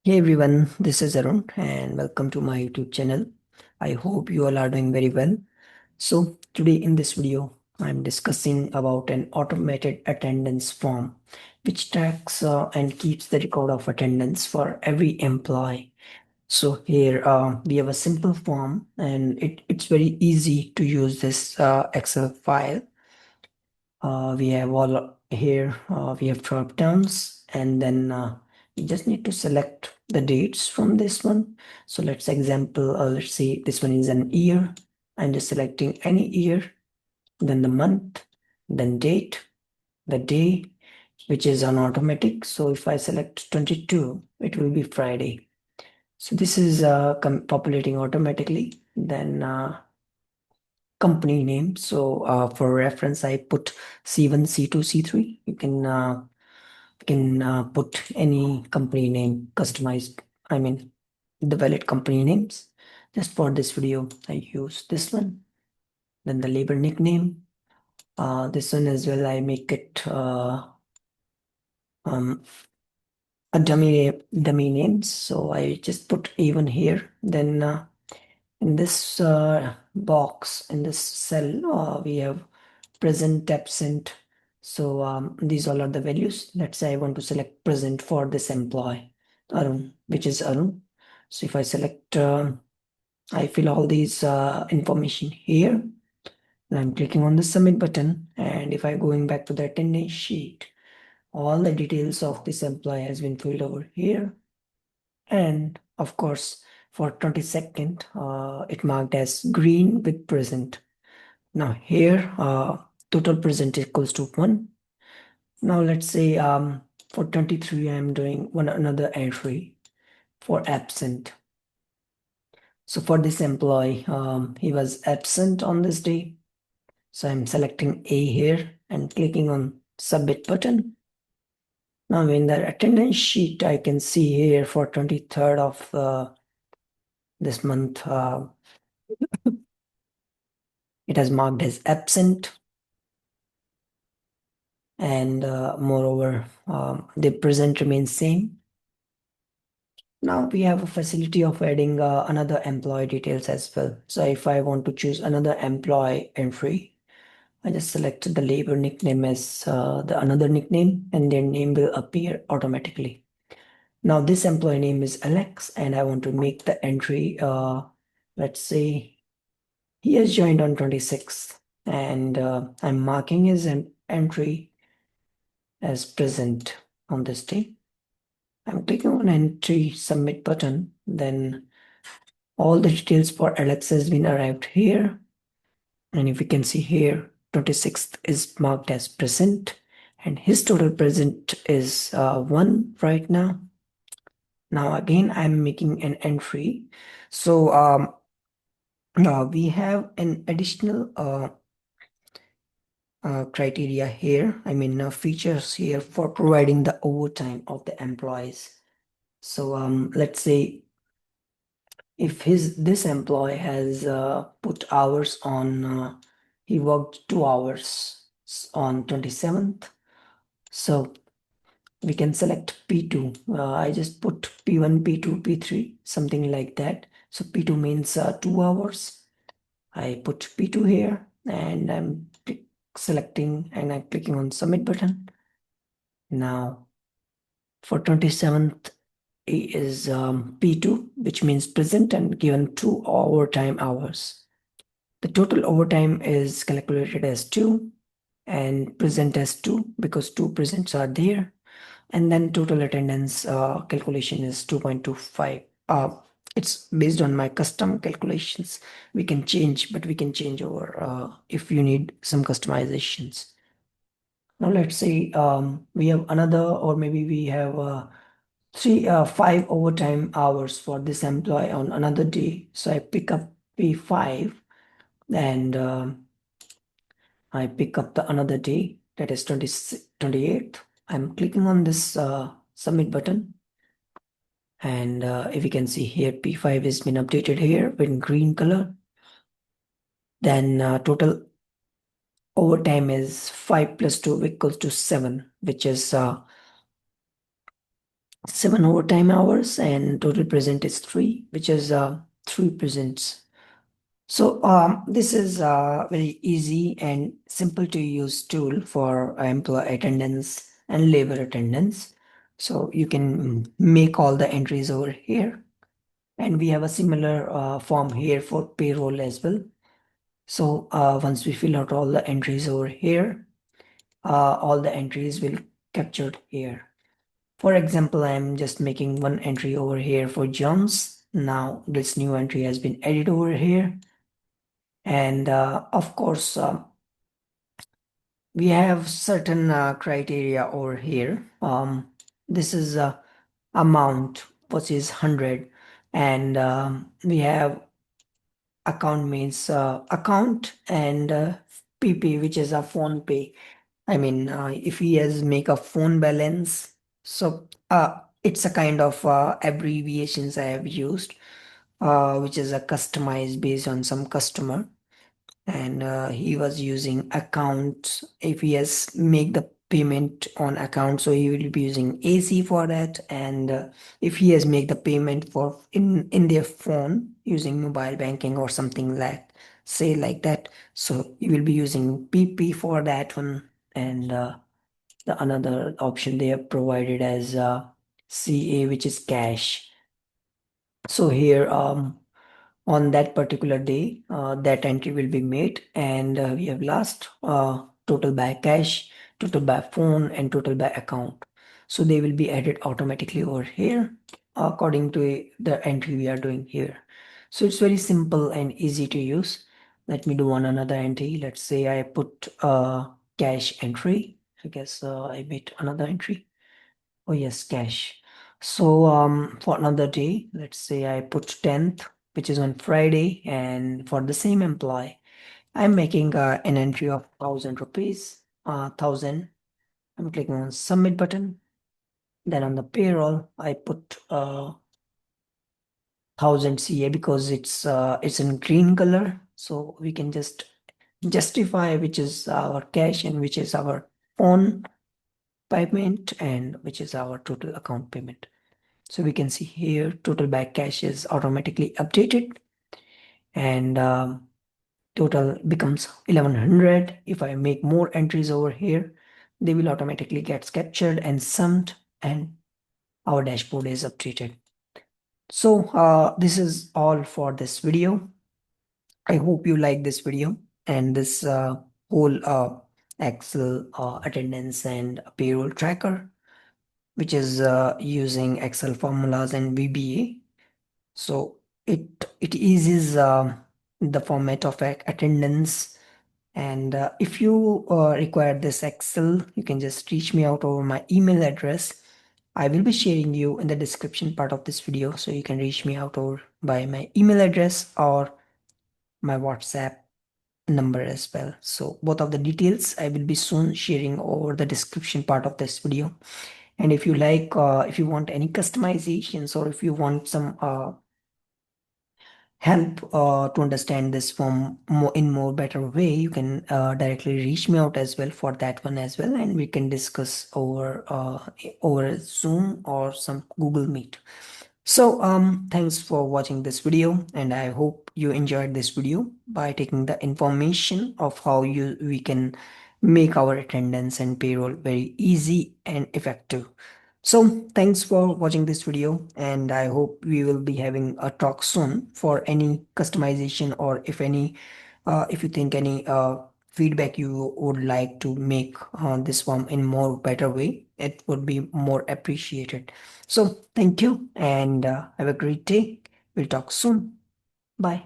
Hey everyone, this is Arun and welcome to my YouTube channel. I hope you all are doing very well. So today in this video, I'm discussing about an automated attendance form which tracks and keeps the record of attendance for every employee. So here we have a simple form and it's very easy to use this Excel file. We have all here, we have drop downs and then you just need to select the dates from this one. So let's say this one is an year. I'm just selecting any year, then the month, then date, the day, which is on automatic. So if I select 22, it will be Friday. So this is populating automatically. Then company name. So for reference, I put C1, C2, C3. You can put any company name customized. I mean, the valid company names. Just for this video, I use this one. Then the labor nickname. This one as well, I make it um, a dummy names. So I just put A1 here. Then in this box, in this cell, we have present, absent. So these all are the values. Let's say I want to select present for this employee, Arun, which is Arun. So if I select, I fill all these information here. And I'm clicking on the submit button. And if I going back to the attendance sheet, all the details of this employee has been filled over here. And of course, for 22nd, it marked as green with present. Now here, total present equals to 1. Now let's say for 23, I'm doing another entry for absent. So for this employee, he was absent on this day. So I'm selecting A here and clicking on submit button. Now in the attendance sheet, I can see here for 23rd of this month, it has marked as absent. And moreover, the present remains same. Now we have a facility of adding another employee details as well. So if I want to choose another employee entry, I just select the labor nickname as the another nickname and their name will appear automatically. Now this employee name is Alex and I want to make the entry, let's say he has joined on 26th and I'm marking his entry as present on this day. I'm clicking on entry submit button, then all the details for Alex has been arrived here. And if you can see here, 26th is marked as present and his total present is 1 right now. Now again, I'm making an entry. So now we have an additional criteria here. I mean, features here for providing the overtime of the employees. So let's say if this employee has put hours on he worked 2 hours on 27th, so we can select P2. I just put P1, P2, P3, something like that. So P2 means 2 hours. I put P2 here and I'm selecting and I'm clicking on submit button. Now for 27th is P2, which means present and given 2 overtime hours. The total overtime is calculated as 2 and present as 2 because 2 presents are there. And then total attendance calculation is 2.25. It's based on my custom calculations. We can change, but we can change over if you need some customizations. Now let's say we have another, or maybe we have 5 overtime hours for this employee on another day. So I pick up P5 and I pick up the another day that is 28th. I'm clicking on this submit button and if you can see here P5 has been updated here in green color. Then total overtime is 5 plus 2 equals to 7, which is 7 overtime hours, and total present is 3, which is 3 presents. So this is a very easy and simple to use tool for employee attendance and labor attendance. So you can make all the entries over here. And we have a similar form here for payroll as well. So once we fill out all the entries over here, all the entries will captured here. For example, I'm just making one entry over here for Jones. Now this new entry has been added over here. And of course, we have certain criteria over here. This is amount, which is 100. And we have account means account, and PP, which is a phone pay. I mean, if he has make a phone balance, so it's a kind of abbreviations I have used, which is a customized based on some customer, and he was using account. If he has make the payment on account, so he will be using AC for that, and if he has make the payment for in their phone using mobile banking or something like say like that, so you will be using PP for that one. And the another option they have provided as CA, which is cash. So here on that particular day, that entry will be made, and we have last total by cash, total by phone, and total by account. So they will be added automatically over here according to the entry we are doing here. So it's very simple and easy to use. Let me do one another entry. Let's say I put cash entry. I guess I made another entry. Oh yes, cash. So for another day, let's say I put 10th, which is on Friday, and for the same employee, I'm making an entry of 1,000 rupees. 1,000. I'm clicking on submit button. Then on the payroll, I put 1,000 CA because it's in green color, so we can just justify which is our cash and which is our own payment and which is our total account payment. So we can see here total back cash is automatically updated, and total becomes 1100. If I make more entries over here, they will automatically get captured and summed, and our dashboard is updated. So this is all for this video. I hope you like this video and this whole Excel attendance and payroll tracker, which is using Excel formulas and VBA. So it eases the format of attendance. And if you require this Excel, you can just reach me out over my email address. I will be sharing you in the description part of this video, so you can reach me out over by my email address or my WhatsApp number as well. So both of the details I will be soon sharing over the description part of this video. And if you like, if you want any customizations, or if you want some help to understand this from more better way, you can directly reach me out as well for that one as well, and we can discuss over Zoom or some Google Meet. So thanks for watching this video, and I hope you enjoyed this video by taking the information of how we can make our attendance and payroll very easy and effective. So thanks for watching this video, and I hope we will be having a talk soon for any customization, or if you think any feedback you would like to make on this one in more better way, it would be more appreciated. So thank you, and have a great day. We'll talk soon. Bye.